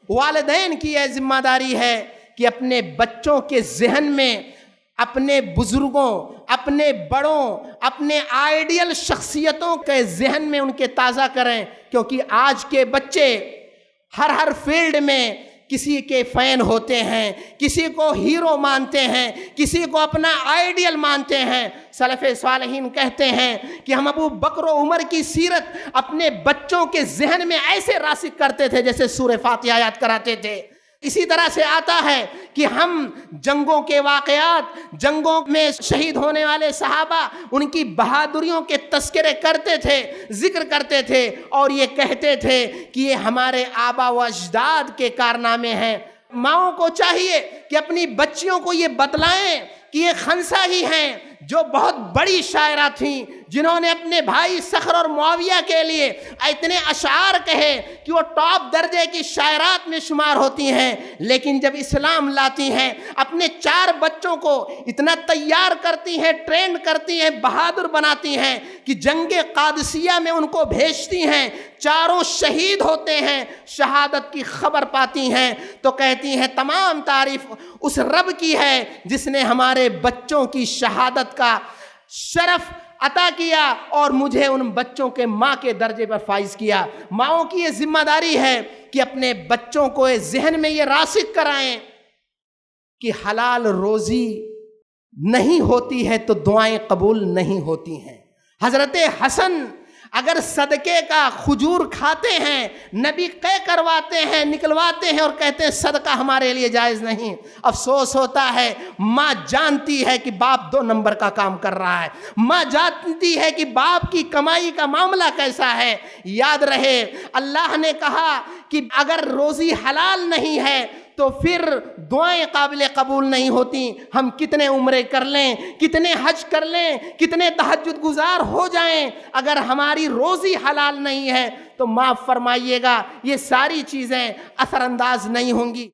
والدین کی یہ ذمہ داری ہے کہ اپنے بچوں کے ذہن میں اپنے بزرگوں، اپنے بڑوں، اپنے آئیڈیل شخصیتوں کے ذہن میں ان کے تازہ کریں، کیونکہ آج کے بچے ہر فیلڈ میں کسی کے فین ہوتے ہیں، کسی کو ہیرو مانتے ہیں، کسی کو اپنا آئیڈیل مانتے ہیں۔ سلف صالحین کہتے ہیں کہ ہم ابو بکر و عمر کی سیرت اپنے بچوں کے ذہن میں ایسے راسخ کرتے تھے جیسے سورہ فاتحہ یاد کراتے تھے۔ اسی طرح سے آتا ہے کہ ہم جنگوں کے واقعات، جنگوں میں شہید ہونے والے صحابہ، ان کی بہادریوں کے تذکرے کرتے تھے، ذکر کرتے تھے، اور یہ کہتے تھے کہ یہ ہمارے آبا و اجداد کے کارنامے ہیں۔ ماؤں کو چاہیے کہ اپنی بچیوں کو یہ بتلائیں کہ یہ خنسا ہی ہیں جو بہت بڑی شاعرہ تھیں، جنہوں نے اپنے بھائی صخر اور معاویہ کے لیے اتنے اشعار کہے کہ وہ ٹاپ درجے کی شاعرات میں شمار ہوتی ہیں، لیکن جب اسلام لاتی ہیں اپنے 4 بچوں کو اتنا تیار کرتی ہیں، ٹرینڈ کرتی ہیں، بہادر بناتی ہیں کہ جنگ قادسیہ میں ان کو بھیجتی ہیں، چاروں شہید ہوتے ہیں، شہادت کی خبر پاتی ہیں، تو کہتی ہیں تمام تعریف اس رب کی ہے جس نے ہمارے بچوں کی شہادت کا شرف عطا کیا اور مجھے ان بچوں کے ماں کے درجے پر فائز کیا۔ ماؤں کی یہ ذمہ داری ہے کہ اپنے بچوں کو ذہن میں یہ راسخ کرائیں کہ حلال روزی نہیں ہوتی ہے تو دعائیں قبول نہیں ہوتی ہیں۔ حضرت حسن اگر صدقے کا کھجور کھاتے ہیں، نبی قے کرواتے ہیں، نکلواتے ہیں اور کہتے ہیں صدقہ ہمارے لیے جائز نہیں۔ افسوس ہوتا ہے ماں جانتی ہے کہ باپ 2 نمبر کا کام کر رہا ہے، ماں جانتی ہے کہ باپ کی کمائی کا معاملہ کیسا ہے۔ یاد رہے اللہ نے کہا کہ اگر روزی حلال نہیں ہے تو پھر دعائیں قابل قبول نہیں ہوتی۔ ہم کتنے عمرے کر لیں، کتنے حج کر لیں، کتنے تہجد گزار ہو جائیں، اگر ہماری روزی حلال نہیں ہے تو معاف فرمائیے گا یہ ساری چیزیں اثر انداز نہیں ہوں گی۔